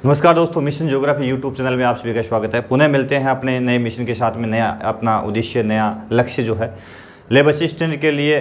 नमस्कार दोस्तों, mission geography YouTube channel में आप सभी का स्वागत है। पुनः मिलते हैं अपने नए मिशन के साथ में। नया अपना उद्देश्य, नया लक्ष्य जो है लैब असिस्टेंट के लिए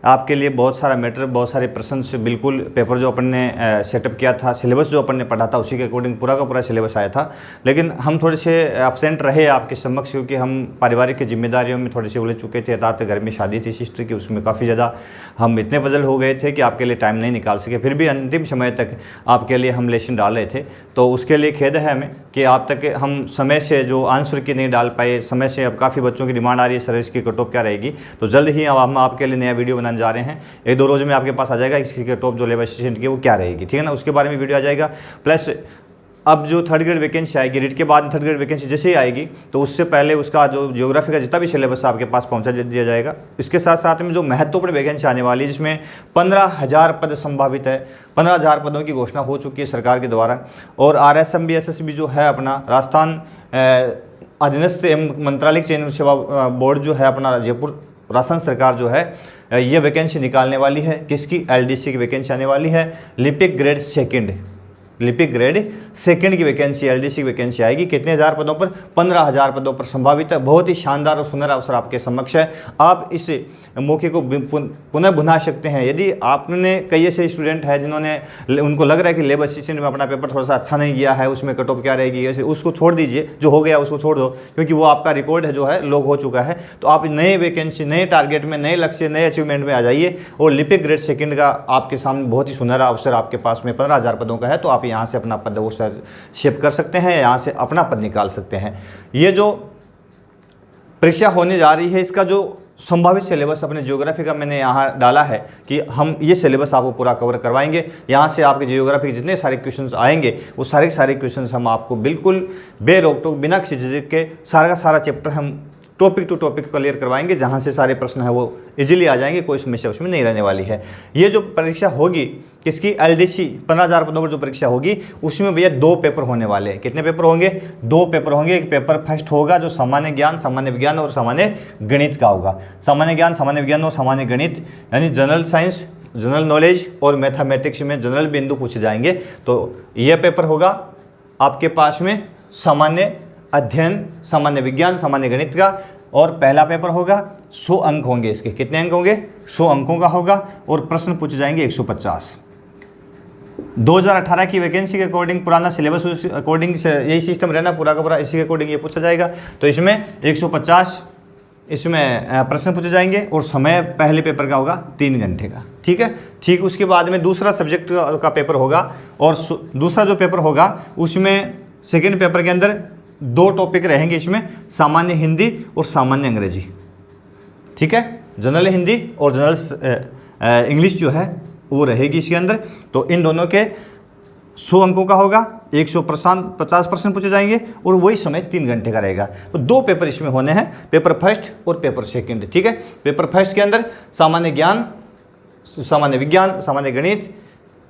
आपके लिए बहुत सारा मैटर, बहुत सारे प्रश्न से बिल्कुल पेपर जो अपन ने सेटअप किया था, सिलेबस जो अपन ने पढ़ा था उसी के अकॉर्डिंग पूरा का पूरा सिलेबस आया था। लेकिन हम थोड़े से एब्सेंट रहे आपके समक्ष, क्योंकि हम पारिवारिक की जिम्मेदारियों में थोड़े से उलझ चुके थे। रात घर में शादी थी सिस्टर की, उसमें काफ़ी ज़्यादा हम इतने वजल हो गए थे कि आपके लिए टाइम नहीं निकाल सके। फिर भी अंतिम समय तक आपके लिए हम लेसन डाल रहे थे, तो उसके लिए खेद है हमें कि आप तक हम समय से जो आंसर की नहीं डाल पाए समय से। अब काफ़ी बच्चों की डिमांड आ रही है सर इसकी कट ऑफ क्या रहेगी, तो जल्द ही अब हम आपके लिए नया वीडियो बनाने जा रहे हैं। एक दो रोज़ में आपके पास आ जाएगा इसकी कट ऑफ जो लैब असिस्टेंट की वो क्या रहेगी, ठीक है ना, उसके बारे में वीडियो आ जाएगा। प्लस अब जो थर्ड ग्रेड वैकेंसी आएगी, रीट के बाद थर्ड ग्रेड वैकेंसी जैसे ही आएगी तो उससे पहले उसका जो ज्योग्राफी का जितना भी सिलेबस आपके पास पहुंचा दिया जाएगा। इसके साथ साथ में जो महत्वपूर्ण वैकेंसी आने वाली है, जिसमें 15,000 पद संभावित है। 15,000 पदों की घोषणा हो चुकी है सरकार के द्वारा। और RSMB SSB जो है अपना राजस्थान अधीनस्थ एवं मंत्रालय चयन सेवा बोर्ड जो है अपना जयपुर राजस्थान सरकार जो है ये वैकेंसी निकालने वाली है। किसकी? LDC की वैकेंसी आने वाली है। लिपिक ग्रेड सेकंड की वैकेंसी, LDC की वैकेंसी आएगी। कितने हज़ार पदों पर? 15,000 पदों पर संभावित है। बहुत ही शानदार और सुनहरा अवसर आपके समक्ष है। आप इस मौके को पुनः भुना सकते हैं। यदि आपने कई ऐसे स्टूडेंट हैं जिन्होंने उनको लग रहा है कि लैब असिस्टेंट में अपना पेपर थोड़ा सा अच्छा नहीं गया है, उसमें कट ऑफ क्या रहेगी, ऐसे उसको छोड़ दीजिए। जो हो गया उसको छोड़ दो, क्योंकि वो आपका रिकॉर्ड है जो है लॉग हो चुका है। तो आप नए वैकेंसी, नए टारगेट में, नए लक्ष्य, नए अचीवमेंट में आ जाइए। और लिपिक ग्रेड सेकंड का आपके सामने बहुत ही सुनहरा अवसर आपके पास में 15,000 पदों का है। तो आप यहाँ से अपना पद वो शेप कर सकते हैं, यहाँ से अपना पद निकाल सकते हैं। ये जो परीक्षा होने जा रही है इसका जो संभावित सिलेबस अपने ज्योग्राफी का मैंने यहाँ डाला है कि हम ये सिलेबस आपको पूरा कवर करवाएंगे। यहाँ से आपके ज्योग्राफी के जितने सारे क्वेश्चंस आएंगे वो सारे क्वेश्चंस हम आपको बिल्कुल बेरोक टोक, बिना किसी झिझक के सारा का सारा चैप्टर हम टॉपिक टू टॉपिक क्लियर करवाएंगे। जहाँ से सारे प्रश्न है वो इजीली आ जाएंगे, कोई समस्या उसमें नहीं रहने वाली है। ये जो परीक्षा होगी किसकी? LDC 15,000 पदों पर जो परीक्षा होगी उसमें भैया 2 पेपर होने वाले हैं। कितने पेपर होंगे? 2 पेपर होंगे। एक पेपर फर्स्ट होगा जो सामान्य ज्ञान, सामान्य विज्ञान और सामान्य गणित का होगा। सामान्य ज्ञान, सामान्य विज्ञान और सामान्य गणित यानी जनरल साइंस, जनरल नॉलेज और मैथमेटिक्स में जनरल बिंदु पूछे जाएंगे। तो यह पेपर होगा आपके पास में सामान्य अध्ययन, सामान्य विज्ञान, सामान्य गणित का। और पहला पेपर होगा 100 अंक होंगे इसके। कितने अंक होंगे? 100 अंकों का होगा। और प्रश्न पूछे जाएंगे 150। 2018 की वैकेंसी के अकॉर्डिंग, पुराना सिलेबस उस अकॉर्डिंग से यही सिस्टम रहना पूरा का पूरा, इसी के अकॉर्डिंग ये पूछा जाएगा। तो इसमें 150 इसमें प्रश्न पूछे जाएंगे। और समय पहले पेपर का होगा 3 घंटे का, ठीक है। ठीक उसके बाद में दूसरा सब्जेक्ट का पेपर होगा। और दूसरा जो पेपर होगा उसमें सेकेंड पेपर के अंदर 2 टॉपिक रहेंगे इसमें, सामान्य हिंदी और सामान्य अंग्रेजी, ठीक है। जनरल हिंदी और जनरल इंग्लिश जो है वो रहेगी इसके अंदर। तो इन दोनों के 100 अंकों का होगा। 150 प्रश्न पूछे जाएंगे और वही समय 3 घंटे का रहेगा। तो 2 पेपर इसमें होने हैं, पेपर फर्स्ट और पेपर सेकंड, ठीक है। पेपर फर्स्ट के अंदर सामान्य ज्ञान, सामान्य विज्ञान, सामान्य गणित,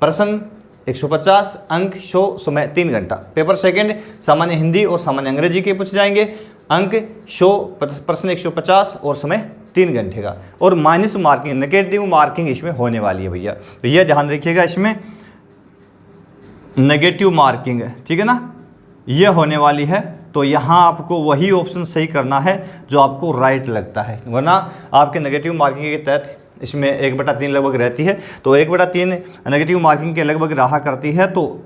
प्रश्न 150 अंक, 100, समय 3 घंटा। पेपर सेकंड सामान्य हिंदी और सामान्य अंग्रेजी के पूछे जाएंगे, अंक 100, प्रश्न 150 और समय 3 घंटे का। और माइनस मार्किंग, नेगेटिव मार्किंग इसमें होने वाली है भैया। तो यह ध्यान रखिएगा, इसमें नेगेटिव मार्किंग है, ठीक है ना, यह होने वाली है। तो यहाँ आपको वही ऑप्शन सही करना है जो आपको राइट लगता है, वरना आपके नेगेटिव मार्किंग के तहत इसमें 1/3 लगभग रहती है। तो 1/3 नेगेटिव मार्किंग के लगभग रहा करती है। तो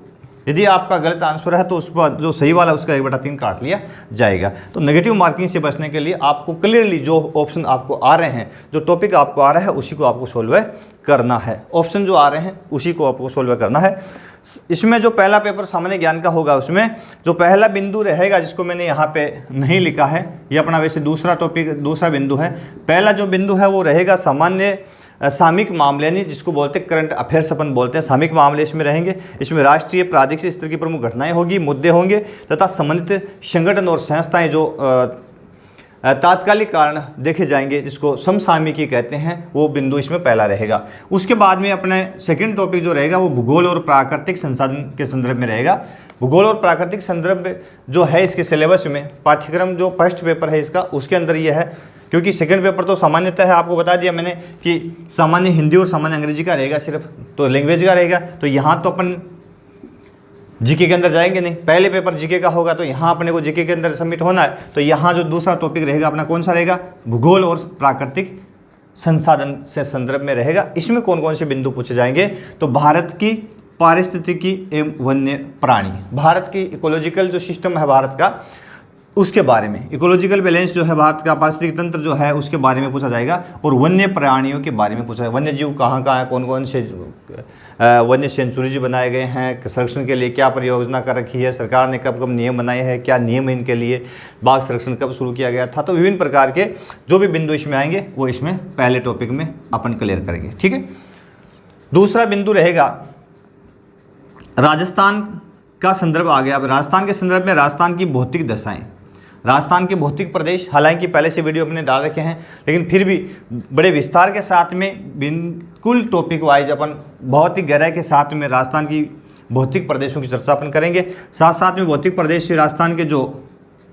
यदि आपका गलत आंसर है तो उस पर जो सही वाला उसका 1/3 काट लिया जाएगा। तो नेगेटिव मार्किंग से बचने के लिए आपको क्लियरली जो ऑप्शन आपको आ रहे हैं, जो टॉपिक आपको आ रहा है उसी को आपको सोल्व करना है। ऑप्शन जो आ रहे हैं उसी को आपको सोल्व करना है। इसमें जो पहला पेपर सामान्य ज्ञान का होगा उसमें जो पहला बिंदु रहेगा, जिसको मैंने यहाँ पे नहीं लिखा है, ये अपना वैसे दूसरा टॉपिक, दूसरा बिंदु है। पहला जो बिंदु है वो रहेगा सामान्य सामयिक मामले, नहीं जिसको बोलते हैं करंट अफेयर्स अपन बोलते हैं, सामयिक मामले इसमें रहेंगे। इसमें राष्ट्रीय, प्रादेशिक स्तर की प्रमुख घटनाएं होगी, मुद्दे होंगे तथा संबंधित संगठन और संस्थाएं जो तात्कालिक कारण देखे जाएंगे, जिसको समसामयिकी कहते हैं, वो बिंदु इसमें पहला रहेगा। उसके बाद में अपने सेकंड टॉपिक जो रहेगा वो भूगोल और प्राकृतिक संसाधन के संदर्भ में रहेगा। भूगोल और प्राकृतिक संदर्भ जो है इसके सिलेबस में, पाठ्यक्रम जो फर्स्ट पेपर है इसका उसके अंदर ये है, क्योंकि सेकंड पेपर तो सामान्यतः है, आपको बता दिया मैंने कि सामान्य हिंदी और सामान्य अंग्रेजी का रहेगा सिर्फ, तो लैंग्वेज का रहेगा। तो यहाँ तो अपन जीके के अंदर जाएंगे नहीं, पहले पेपर जीके का होगा तो यहाँ अपने को जीके के अंदर सबमिट होना है। तो यहाँ जो दूसरा टॉपिक रहेगा अपना कौन सा रहेगा, भूगोल और प्राकृतिक संसाधन से संदर्भ में रहेगा। इसमें कौन कौन से बिंदु पूछे जाएंगे, तो भारत की पारिस्थितिकी एवं वन्य प्राणी, भारत की इकोलॉजिकल जो सिस्टम है भारत का, उसके बारे में, इकोलॉजिकल बैलेंस जो है भारत का, पारिस्थितिक तंत्र जो है उसके बारे में पूछा जाएगा। और वन्य प्राणियों के बारे में पूछा जाएगा, वन्य जीव कहाँ कहाँ है, कौन कौन से वन्य सेंचुरीज बनाए गए हैं, संरक्षण के लिए क्या परियोजना कर रखी है, सरकार ने कब कब नियम बनाए हैं, क्या नियम है इनके लिए, बाघ संरक्षण कब शुरू किया गया था। तो विभिन्न प्रकार के जो भी बिंदु इसमें आएंगे वो इसमें पहले टॉपिक में अपन क्लियर करेंगे। ठीक है, दूसरा बिंदु रहेगा राजस्थान का संदर्भ आ गया। अब राजस्थान के संदर्भ में राजस्थान की भौतिक दशाएं, राजस्थान के भौतिक प्रदेश, हालांकि पहले से वीडियो अपने डाल रखे हैं लेकिन फिर भी बड़े विस्तार के साथ में बिल्कुल टॉपिक वाइज अपन बहुत ही गहराई के साथ में राजस्थान की भौतिक प्रदेशों की चर्चा अपन करेंगे। साथ साथ में भौतिक प्रदेश राजस्थान के जो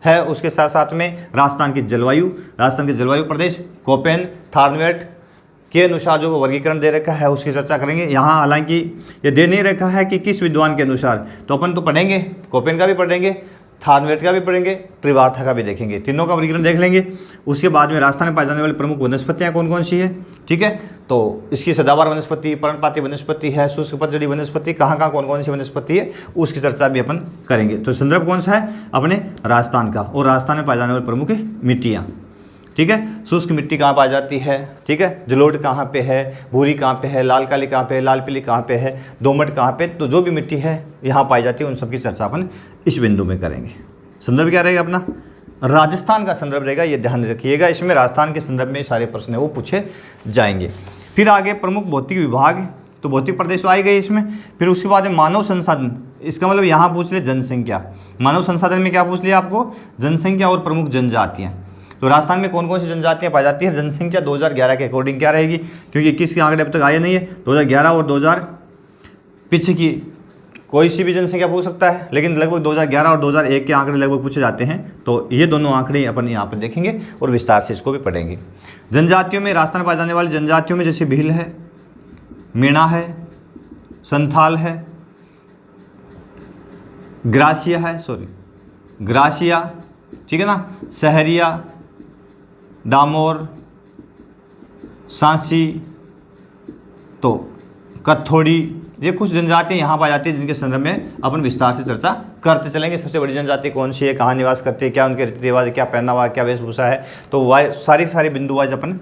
है उसके साथ साथ में राजस्थान की जलवायु, राजस्थान के जलवायु प्रदेश कोपेन थार्नवेट के अनुसार जो वर्गीकरण दे रखा है उसकी चर्चा करेंगे। यहाँ हालांकि ये दे नहीं रखा है कि किस विद्वान के अनुसार, तो अपन तो पढ़ेंगे, कोपेन का भी पढ़ेंगे, थार्नवेट का भी पढ़ेंगे, त्रिवार्था का भी देखेंगे, तीनों का वर्गीकरण देख लेंगे। उसके बाद में राजस्थान में पाई जाने वाली प्रमुख वनस्पतियाँ कौन कौन सी है। ठीक है, तो इसकी सदाबहार वनस्पति, पर्णपाती वनस्पति है, शुष्क पतझड़ी वनस्पति, कहाँ कहाँ कौन कौन सी वनस्पति है उसकी चर्चा भी अपन करेंगे। तो संदर्भ कौन सा है, अपने राजस्थान का, और राजस्थान में पाई जाने वाली प्रमुख मिट्टियाँ। ठीक है, शुष्क मिट्टी कहाँ पाई जाती है, ठीक है, जलोढ़ कहाँ पे है, भूरी कहाँ पे है, लाल काली कहाँ पे है, लाल पीली कहाँ पे है, दोमट कहाँ पे, तो जो भी मिट्टी है यहाँ पाई जाती है उन सब की चर्चा अपन इस बिंदु में करेंगे। संदर्भ क्या रहेगा अपना, राजस्थान का संदर्भ रहेगा, ये ध्यान रखिएगा। इसमें राजस्थान के संदर्भ में सारे प्रश्न है वो पूछे जाएंगे। फिर आगे प्रमुख भौतिक विभाग, तो भौतिक प्रदेश तो आए गए इसमें। फिर उसके बाद मानव संसाधन, इसका मतलब यहाँ पूछ ले जनसंख्या, मानव संसाधन में क्या पूछ लिया आपको, जनसंख्या और प्रमुख जनजातियाँ। तो राजस्थान में कौन कौन सी जनजातियाँ पाई जाती है, जनसंख्या 2011 के अकॉर्डिंग क्या रहेगी, क्योंकि 21 के आंकड़े अब तक आए नहीं है, 2011 और 2000 पीछे की कोई सी भी जनसंख्या पूछ सकता है, लेकिन लगभग 2011 और 2001 के आंकड़े लगभग पूछे जाते हैं। तो ये दोनों आंकड़े अपन यहाँ पर देखेंगे और विस्तार से इसको भी पढ़ेंगे। जनजातियों में राजस्थान में पाई जाने वाली जनजातियों में जैसे भील है, मीणा है, संथाल है, ग्रासिया, ठीक है ना, सहरिया, डामोर, सांसी, तो कथोड़ी, ये कुछ जनजातियाँ यहाँ पाई जाती है जिनके संदर्भ में अपन विस्तार से चर्चा करते चलेंगे। सबसे बड़ी जनजाति कौन सी है, कहाँ निवास करती है, क्या उनके रीति रिवाज, क्या पहनावा, क्या वेशभूषा है, तो सारी बिंदु वाइज अपन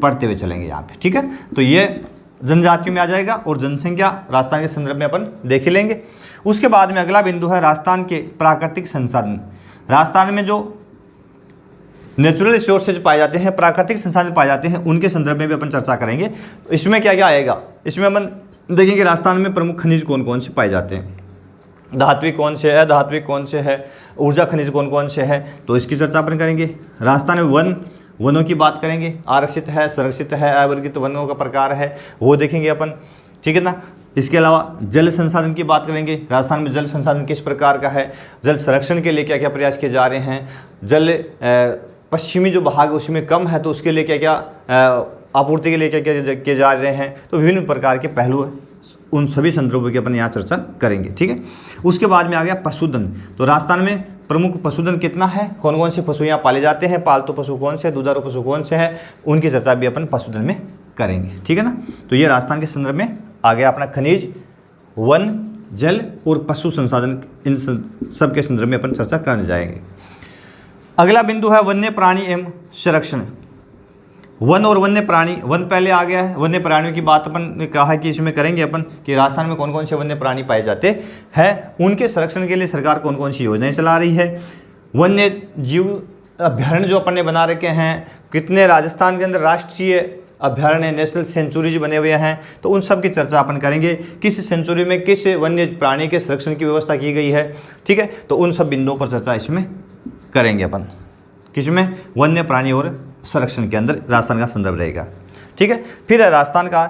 पढ़ते हुए चलेंगे यहाँ पे। ठीक है, तो ये जनजातियों में आ जाएगा और जनसंख्या राजस्थान के संदर्भ में अपन देख ही लेंगे। उसके बाद में अगला बिंदु है राजस्थान के प्राकृतिक संसाधन। राजस्थान में जो नेचुरल रिसोर्सेज पाए जाते हैं, प्राकृतिक संसाधन पाए जाते हैं, उनके संदर्भ में भी अपन चर्चा करेंगे। तो इसमें क्या क्या आएगा, इसमें अपन देखेंगे राजस्थान में प्रमुख खनिज कौन कौन से पाए जाते हैं, धात्विक कौन से है, धात्विक कौन से है, ऊर्जा खनिज कौन कौन से है, तो इसकी चर्चा अपन करेंगे। राजस्थान में वनों की बात करेंगे, आरक्षित है, संरक्षित है, अवर्गीत वनों का प्रकार है वो देखेंगे अपन। ठीक है ना, इसके अलावा जल संसाधन की बात करेंगे, राजस्थान में जल संसाधन किस प्रकार का है, जल संरक्षण के लिए क्या क्या प्रयास किए जा रहे हैं, जल पश्चिमी जो भाग उसमें कम है तो उसके लिए क्या क्या आपूर्ति के लिए क्या क्या किए जा रहे हैं, तो विभिन्न प्रकार के पहलू उन सभी संदर्भों की अपन यहाँ चर्चा करेंगे। ठीक है, उसके बाद में आ गया पशुधन। तो राजस्थान में प्रमुख पशुधन कितना है, कौन कौन से पशु यहाँ पाले जाते हैं, पालतू पशु कौन से, दुधारू पशु कौन से हैं, उनकी चर्चा भी अपन पशुधन में करेंगे। ठीक है ना, तो ये राजस्थान के संदर्भ में आ गया अपना खनिज, वन, जल और पशु संसाधन, इन सब के संदर्भ में अपन चर्चा करने जाएंगे। अगला बिंदु है वन्य प्राणी एवं संरक्षण। वन और वन्य प्राणी, वन पहले आ गया है, वन्य प्राणियों की बात अपन ने कहा है कि इसमें करेंगे अपन कि राजस्थान में कौन कौन से वन्य प्राणी पाए जाते हैं, उनके संरक्षण के लिए सरकार कौन कौन सी योजनाएं चला रही है, वन्य जीव अभ्यारण्य जो अपन ने बना रखे हैं, कितने राजस्थान के अंदर राष्ट्रीय अभ्यारण्य नेशनल सेंचुरीज बने हुए हैं, तो उन सब की चर्चा अपन करेंगे। किस सेंचुरी में किस वन्य प्राणी के संरक्षण की व्यवस्था की गई है, ठीक है, तो उन सब बिंदुओं पर चर्चा इसमें करेंगे अपन, किसमें, वन्य प्राणी और संरक्षण के अंदर राजस्थान का संदर्भ रहेगा। ठीक है, फिर राजस्थान का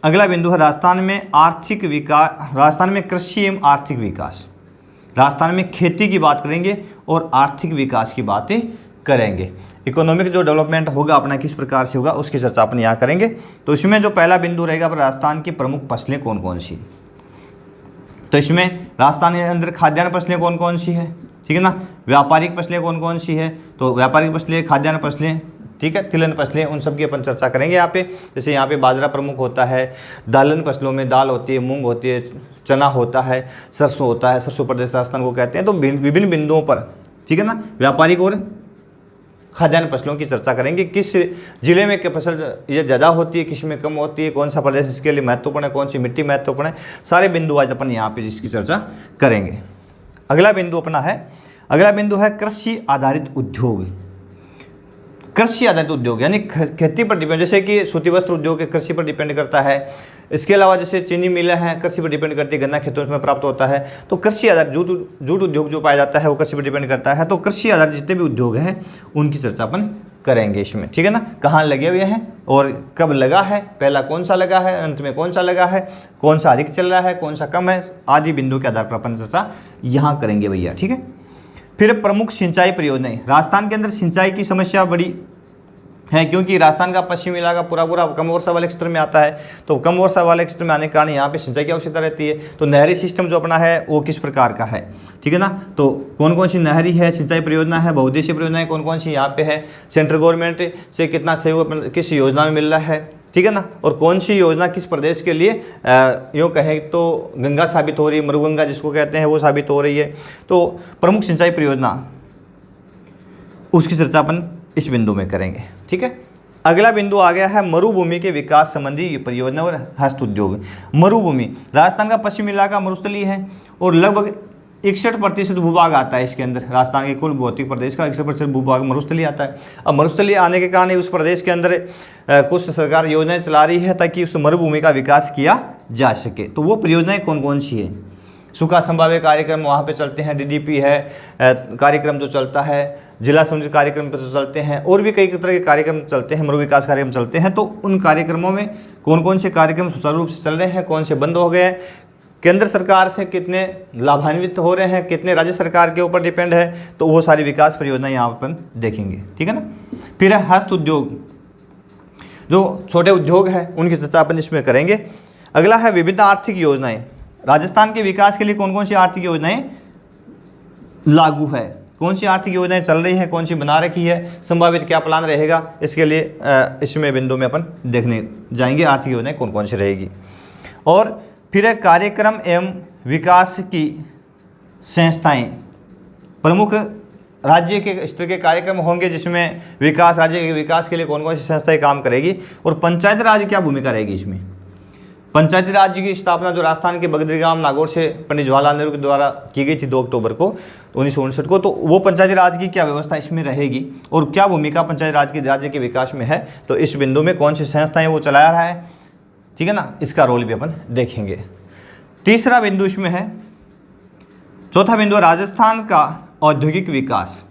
अगला बिंदु है राजस्थान में आर्थिक विकास, राजस्थान में कृषि एवं आर्थिक विकास। राजस्थान में खेती की बात करेंगे और आर्थिक विकास की बातें करेंगे। इकोनॉमिक जो डेवलपमेंट होगा अपना किस प्रकार से होगा उसकी चर्चा अपन यहाँ करेंगे। तो इसमें जो पहला बिंदु रहेगा राजस्थान की प्रमुख फसलें कौन कौन सी, तो इसमें राजस्थान के अंदर खाद्यान्न फसलें कौन कौन सी है, ठीक है ना, व्यापारिक फसलें कौन कौन सी है, तो व्यापारिक फसलें, खाद्यान्न फसलें, ठीक है, तिलहन फसलें, उन सब की अपन चर्चा करेंगे यहाँ पे। जैसे यहाँ पे बाजरा प्रमुख होता है, दालहन फसलों में दाल होती है, मूंग होती है, चना होता है, सरसों होता है, सरसों प्रदेश राजस्थान को कहते हैं। तो विभिन्न बिंदुओं पर, ठीक है ना, व्यापारिक और खाद्यान्न फसलों की चर्चा करेंगे। किस जिले में क्या फसल ये ज़्यादा होती है, किस में कम होती है, कौन सा प्रदेश इसके लिए महत्वपूर्ण है, कौन सी मिट्टी महत्वपूर्ण है, सारे बिंदु आज अपन यहाँ पे इसकी चर्चा करेंगे। अगला बिंदु अपना है, अगला बिंदु है कृषि आधारित उद्योग। कृषि आधारित उद्योग यानी खेती पर डिपेंड, जैसे कि सूती वस्त्र उद्योग कृषि पर डिपेंड करता है। इसके अलावा जैसे चीनी मिलें हैं कृषि पर डिपेंड करती है, गन्ना खेतों में प्राप्त होता है। तो कृषि आधारित जूट उद्योग जो पाया जाता है वो कृषि पर डिपेंड करता है। तो कृषि आधारित जितने भी उद्योग हैं उनकी चर्चा अपन करेंगे इसमें, ठीक है ना, कहाँ लगे हुए हैं और कब लगा है, पहला कौन सा लगा है, अंत में कौन सा लगा है, कौन सा अधिक चल रहा है, कौन सा कम है, आदि बिंदु के आधार पर अपन चर्चा यहाँ करेंगे भैया, ठीक है। फिर प्रमुख सिंचाई परियोजनाएं। राजस्थान के अंदर सिंचाई की समस्या बड़ी है, क्योंकि राजस्थान का पश्चिमी इलाका पूरा कम वर्षा वाले क्षेत्र में आता है। तो कम वर्षा वाले क्षेत्र में आने के कारण यहाँ पे सिंचाई की आवश्यकता रहती है। तो नहरी सिस्टम जो अपना है वो किस प्रकार का है, ठीक है ना, तो कौन कौन सी नहरी है, सिंचाई परियोजना है, बहुउद्देशीय परियोजनाएं कौन कौन सी यहाँ पे है, सेंट्रल गवर्नमेंट से कितना सहयोग किस योजना में मिल रहा है, ठीक है ना, और कौन सी योजना किस प्रदेश के लिए यूँ कहें तो गंगा साबित हो रही है, मरुगंगा जिसको कहते हैं वो साबित हो रही है। तो प्रमुख सिंचाई परियोजना उसकी चर्चा अपन इस बिंदु में करेंगे, ठीक है। अगला बिंदु आ गया है मरुभूमि के विकास संबंधी परियोजना और हस्त उद्योग। मरुभूमि, राजस्थान का पश्चिमी इलाका मरुस्थलीय है और लगभग 61% भूभाग आता है इसके अंदर। राजस्थान के कुल भौतिक प्रदेश का 61% भूभाग मरुस्थलीय आता है। अब मरुस्थलीय आने के कारण उस प्रदेश के अंदर कुछ सरकार योजनाएं चला रही है ताकि उस मरुभूमि का विकास किया जा सके। तो वो परियोजनाएं कौन कौन सी है, सूखा संभाव्य कार्यक्रम वहाँ पे चलते हैं, DDP है कार्यक्रम जो चलता है, जिला समुद्री कार्यक्रम पर चलते हैं, और भी कई तरह के कार्यक्रम चलते हैं, मरु विकास कार्यक्रम चलते हैं। तो उन कार्यक्रमों में कौन कौन से कार्यक्रम सुचारू रूप से चल रहे हैं, कौन से बंद हो गए हैं, केंद्र सरकार से कितने लाभान्वित हो रहे हैं, कितने राज्य सरकार के ऊपर डिपेंड है, तो वो सारी विकास परियोजना यहाँ अपन देखेंगे, ठीक है ना। फिर है हस्त उद्योग, जो छोटे उद्योग हैं उनकी चर्चा अपन इसमें करेंगे। अगला है विभिन्न आर्थिक योजनाएं। राजस्थान के विकास के लिए कौन कौन सी आर्थिक योजनाएं लागू है, कौन सी आर्थिक योजनाएं चल रही हैं, कौन सी बना रखी है, संभावित क्या प्लान रहेगा, इसके लिए इसमें बिंदु में अपन देखने जाएंगे आर्थिक योजनाएं कौन कौन सी रहेगी। और फिर कार्यक्रम एवं विकास की संस्थाएं, प्रमुख राज्य के स्तर के कार्यक्रम होंगे जिसमें विकास, राज्य के विकास के लिए कौन कौन सी संस्थाएं काम करेगी, और पंचायत राज क्या भूमिका रहेगी इसमें। पंचायती राज की स्थापना जो राजस्थान के बगदीगाम नागौर से पंडित जवाहरलाल नेहरू के द्वारा की गई थी 2 अक्टूबर को 1959 को, तो वो पंचायती राज की क्या व्यवस्था इसमें रहेगी और क्या भूमिका पंचायती राज की राज्य के विकास में है, तो इस बिंदु में कौन सी संस्थाएं वो चला रहा है, ठीक है ना, इसका रोल भी अपन देखेंगे। तीसरा बिंदु इसमें है, चौथा बिंदु राजस्थान का औद्योगिक विकास।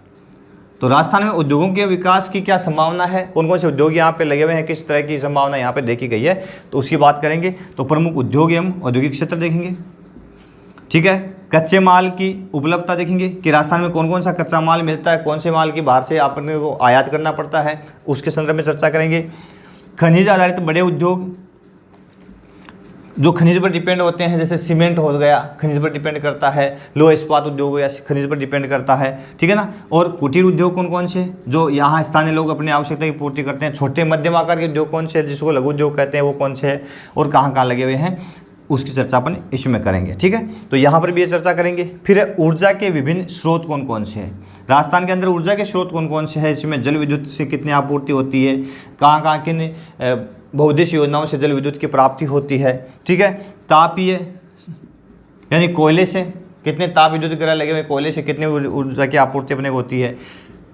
तो राजस्थान में उद्योगों के विकास की क्या संभावना है, कौन कौन से उद्योग यहाँ पे लगे हुए हैं, किस तरह की संभावना यहाँ पे देखी गई है, तो उसकी बात करेंगे। तो प्रमुख उद्योग एवं औद्योगिक क्षेत्र देखेंगे, ठीक है। कच्चे माल की उपलब्धता देखेंगे कि राजस्थान में कौन कौन सा कच्चा माल मिलता है, कौन से माल की बाहर से अपने को आयात करना पड़ता है, उसके संदर्भ में चर्चा करेंगे। खनिज आधारित बड़े उद्योग जो खनिज पर डिपेंड होते हैं, जैसे सीमेंट हो गया खनिज पर डिपेंड करता है, लोह इस्पात उद्योग या खनिज पर डिपेंड करता है, ठीक है ना। और कुटीर उद्योग कौन कौन से जो यहाँ स्थानीय लोग अपनी आवश्यकता की पूर्ति करते हैं। छोटे मध्यम आकार के उद्योग कौन से हैं जिसको लघु उद्योग कहते हैं वो कौन से हैं और कहाँ कहाँ लगे हुए हैं, उसकी चर्चा अपन इसमें करेंगे, ठीक है। तो यहाँ पर भी ये चर्चा करेंगे। फिर ऊर्जा के विभिन्न स्रोत कौन कौन से हैं, राजस्थान के अंदर ऊर्जा के स्रोत कौन कौन से हैं, इसमें जल विद्युत से कितनी आपूर्ति होती है, कहाँ कहाँ किन बहुउद्देशीय योजनाओं से जल विद्युत की प्राप्ति होती है, ठीक है। तापीय यानी कोयले से कितने ताप विद्युत ग्रह लगे हुए, कोयले से कितनी ऊर्जा की आपूर्ति अपने को होती है।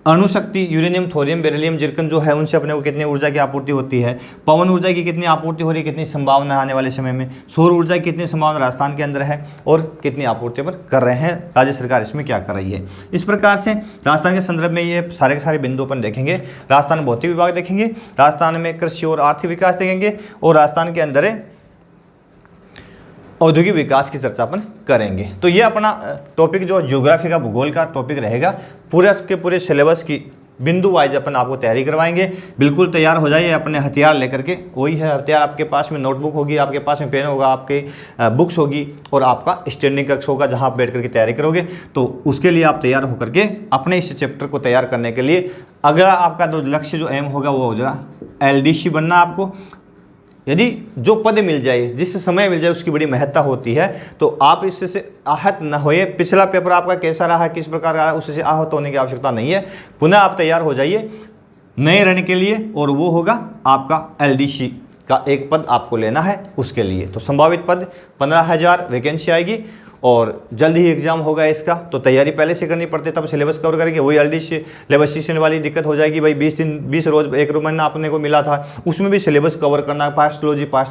अणुशक्ति यूरेनियम, थोरियम, बेरिलियम, जिरकन जो है उनसे अपने को कितनी ऊर्जा की आपूर्ति होती है। पवन ऊर्जा की कितनी आपूर्ति हो रही है, कितनी संभावना है आने वाले समय में। सौर ऊर्जा की कितनी संभावना राजस्थान के अंदर है और कितनी आपूर्ति पर कर रहे हैं, राज्य सरकार इसमें क्या कर रही है। इस प्रकार से राजस्थान के संदर्भ में ये सारे के सारे बिंदु अपन देखेंगे। राजस्थान भौतिक विभाग देखेंगे, राजस्थान में कृषि और आर्थिक विकास देखेंगे और राजस्थान के अंदर औद्योगिक विकास की चर्चा अपन करेंगे। तो ये अपना टॉपिक जो ज्योग्राफी का भूगोल का टॉपिक रहेगा, पूरे के पूरे सिलेबस की बिंदु वाइज अपन आपको तैयारी करवाएंगे। बिल्कुल तैयार हो जाइए अपने हथियार लेकर के, वही है हथियार, आपके पास में नोटबुक होगी, आपके पास में पेन होगा, आपके बुक्स होगी और आपका स्टैंडिंग कक्ष होगा जहाँ आप बैठ करके तैयारी करोगे। तो उसके लिए आप तैयार होकर के अपने इस चैप्टर को तैयार करने के लिए अगर आपका जो लक्ष्य जो एम होगा वो हो जाएगा एलडीसी बनना आपको। यदि जो पद मिल जाए, जिस समय मिल जाए, उसकी बड़ी महत्ता होती है। तो आप इससे आहत न होए। पिछला पेपर आपका कैसा रहा, किस प्रकार रहा, उससे आहत होने की आवश्यकता नहीं है। पुनः आप तैयार हो जाइए नए रण के लिए, और वो होगा आपका एलडीसी का एक पद आपको लेना है उसके लिए। तो संभावित पद 15,000 वैकेंसी आएगी और जल्द ही एग्जाम होगा इसका। तो तैयारी पहले से करनी पड़ती है, तब सिलेबस कवर करेंगे। वही एलडीसी लेबसिशन वाली दिक्कत हो जाएगी भाई, 20 दिन 20 रोज 1 महीना अपने को मिला था, उसमें भी सिलेबस कवर करना है। पास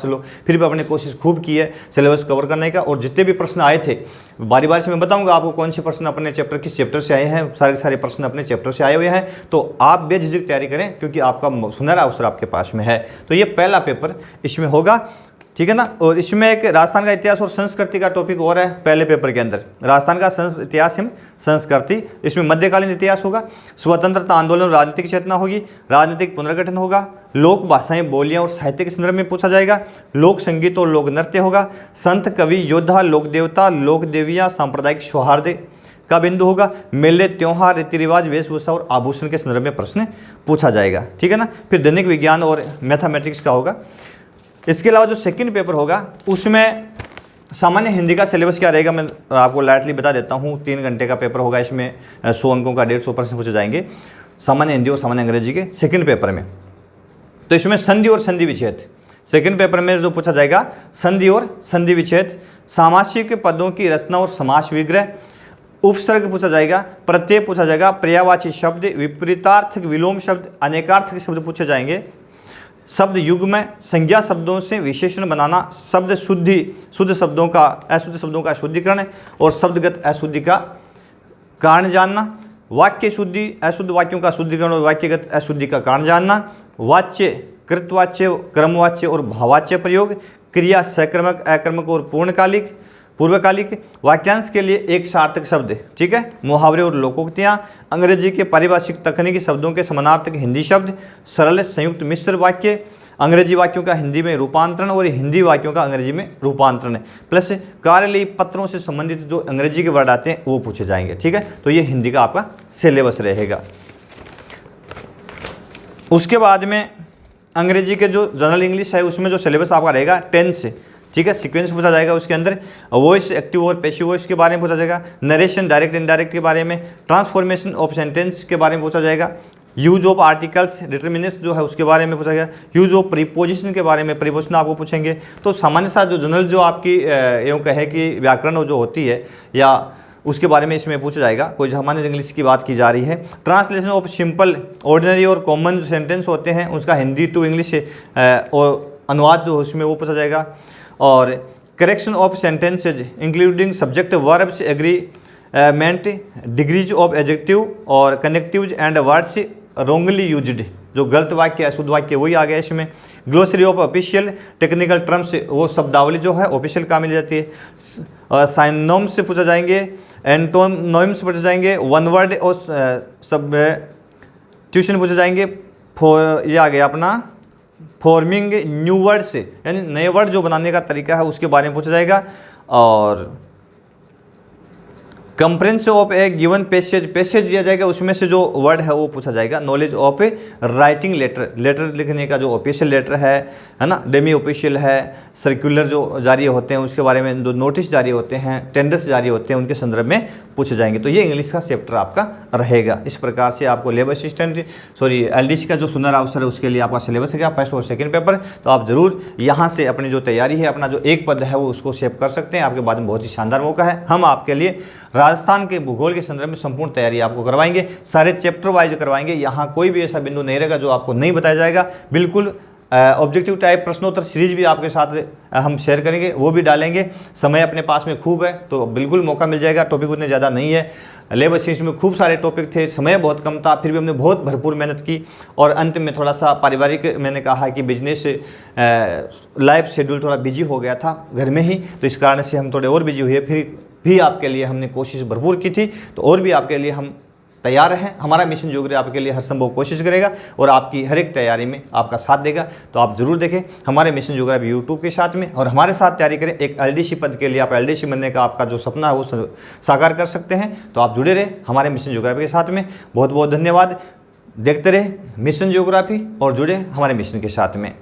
लो। फिर भी अपने कोशिश खूब की है सिलेबस कवर करने का। और जितने भी प्रश्न आए थे बारी बारी से मैं बताऊंगा आपको कौन से प्रश्न अपने चैप्टर किस चैप्टर से आए हैं। सारे सारे प्रश्न अपने चैप्टर से आए हुए हैं। तो आप बेझिझक तैयारी करें क्योंकि आपका सुनहरा अवसर आपके पास में है। तो ये पहला पेपर इसमें होगा, ठीक है ना। और इसमें एक राजस्थान का इतिहास और संस्कृति का टॉपिक और है पहले पेपर के अंदर। राजस्थान का इतिहास एवं संस्कृति, इसमें मध्यकालीन इतिहास होगा, स्वतंत्रता आंदोलन और राजनीतिक चेतना होगी, राजनीतिक पुनर्गठन होगा, लोक भाषाएं बोलियां और साहित्य के संदर्भ में पूछा जाएगा, लोक संगीत और लोक नृत्य होगा, संत कवि योद्धा लोक देवता लोक देवियाँ सांप्रदायिक सौहार्द का बिंदु होगा, मेले त्योहार रीति रिवाज वेशभूषा और आभूषण के संदर्भ में प्रश्न पूछा जाएगा, ठीक है ना। फिर दैनिक विज्ञान और मैथमेटिक्स का होगा। इसके अलावा जो सेकंड पेपर होगा उसमें सामान्य हिंदी का सिलेबस क्या रहेगा मैं आपको लाइटली बता देता हूँ। 3 घंटे का पेपर होगा, इसमें 100 अंकों का 150 प्रश्न पूछे जाएंगे सामान्य हिंदी और सामान्य अंग्रेजी के सेकंड पेपर में। तो इसमें संधि और संधि विच्छेद सेकंड पेपर में जो पूछा जाएगा, संधि और संधि विच्छेद, सामासिक पदों की रचना और समास विग्रह, उपसर्ग पूछा जाएगा, प्रत्यय पूछा जाएगा, पर्यायवाची शब्द, विपरीतार्थक विलोम शब्द, अनेकार्थक शब्द पूछे जाएंगे, शब्द युग में संज्ञा शब्दों से विशेषण बनाना, शब्द शुद्ध शब्दों का अशुद्ध शब्दों का शुद्धिकरण और शब्दगत अशुद्धि का कारण जानना, वाक्य शुद्धि अशुद्ध वाक्यों का शुद्धिकरण और वाक्यगत अशुद्धि का कारण जानना, वाच्य कृतवाच्य क्रमवाच्य और भाववाच्य प्रयोग, क्रिया सकर्मक अकर्मक और पूर्वकालिक, वाक्यांश के लिए एक सार्थक शब्द, ठीक है, मुहावरे और लोकोक्तियाँ, अंग्रेजी के पारिभाषिक तकनीकी शब्दों के समानार्थक हिंदी शब्द, सरल संयुक्त मिश्र वाक्य, अंग्रेजी वाक्यों का हिंदी में रूपांतरण और हिंदी वाक्यों का अंग्रेजी में रूपांतरण, प्लस कार्यालयीय पत्रों से संबंधित जो अंग्रेजी के वर्ड आते हैं वो पूछे जाएंगे, ठीक है। तो ये हिंदी का आपका सिलेबस रहेगा। उसके बाद में अंग्रेजी के जो जनरल इंग्लिश है उसमें जो सिलेबस आपका रहेगा टेंस, ठीक है, सीक्वेंस पूछा जाएगा। उसके अंदर वॉइस एक्टिव और पैसिव वॉइस के बारे में पूछा जाएगा, नरेशन डायरेक्ट इनडायरेक्ट के बारे में, ट्रांसफॉर्मेशन ऑफ सेंटेंस के बारे में पूछा जाएगा, यूज ऑफ आर्टिकल्स डिटर्मिनेंट्स जो है उसके बारे में पूछा जाएगा, यूज ऑफ प्रीपोजिशन के बारे में, प्रीपोजिशन आपको पूछेंगे। तो सामान्य सा जो जनरल जो आपकी यूँ कहे कि व्याकरण जो होती है या उसके बारे में इसमें पूछा जाएगा। कोई सामान्य इंग्लिश की बात की जा रही है, ट्रांसलेशन ऑफ सिंपल ऑर्डिनरी और कॉमन जो सेंटेंस होते हैं उसका हिंदी टू इंग्लिश और अनुवाद जो उसमें वो पूछा जाएगा, और correction of sentences including subject verbs agreement, degrees of adjective और connectives and words wrongly used, जो गलत वाक्य अशुद्ध वाक्य वही आ गया इसमें, glossary of official technical terms वो शब्दावली जो है ऑफिशियल का मिल जाती है, साइनोम्स से पूछा जाएंगे, एंटोनोम्स पूछे जाएंगे, वन वर्ड और सब ट्यूशन पूछे जाएंगे, ये आ गया अपना फॉर्मिंग न्यू वर्ड से यानी नए वर्ड जो बनाने का तरीका है उसके बारे में पूछा जाएगा, और कंप्रेंस ऑफ ए गिवन पैसेज दिया जाएगा उसमें से जो वर्ड है वो पूछा जाएगा, knowledge of a writing letter लिखने का जो ऑफिशियल लेटर है ना, डेमी ऑफिशियल है, सर्कुलर जो जारी होते हैं उसके बारे में, जो नोटिस जारी होते हैं, टेंडर्स जारी होते हैं उनके संदर्भ में पूछे जाएंगे। तो ये इंग्लिश का चैप्टर आपका रहेगा। इस प्रकार से आपको लेबर असिस्टेंट एलडीसी का जो सुनहरा अवसर है उसके लिए आपका सिलेबस है फर्स्ट और सेकंड पेपर। तो आप जरूर यहाँ से अपनी जो तैयारी है, अपना जो एक पद है वो उसको सेव कर सकते हैं। आपके बाद में बहुत ही शानदार मौका है, हम आपके लिए राजस्थान के भूगोल के संदर्भ में संपूर्ण तैयारी आपको करवाएंगे, सारे चैप्टर वाइज करवाएंगे। यहाँ कोई भी ऐसा बिंदु नहीं रहेगा जो आपको नहीं बताया जाएगा। बिल्कुल ऑब्जेक्टिव टाइप प्रश्नोत्तर सीरीज भी आपके साथ हम शेयर करेंगे, वो भी डालेंगे। समय अपने पास में खूब है तो बिल्कुल मौका मिल जाएगा। टॉपिक उतने ज़्यादा नहीं है, लेबर सीरीज में खूब सारे टॉपिक थे, समय बहुत कम था, फिर भी हमने बहुत भरपूर मेहनत की। और अंत में थोड़ा सा पारिवारिक मैंने कहा कि बिजनेस लाइफ शेड्यूल थोड़ा बिजी हो गया था घर में ही, तो इस कारण से हम थोड़े और बिजी हुए। फिर भी आपके लिए हमने कोशिश भरपूर की थी, तो और भी आपके लिए हम तैयार हैं। हमारा मिशन जियोग्राफी आपके लिए हर संभव कोशिश करेगा और आपकी हर एक तैयारी में आपका साथ देगा। तो आप जरूर देखें हमारे मिशन जियोग्राफी यूट्यूब के साथ में और हमारे साथ तैयारी करें। एक एलडीसी पद के लिए आप एलडीसी बनने का आपका जो सपना है वो साकार कर सकते हैं। तो आप जुड़े रहे हमारे मिशन जियोग्राफी के साथ में। बहुत बहुत धन्यवाद। देखते रहे मिशन जियोग्राफी और जुड़े हमारे मिशन के साथ में।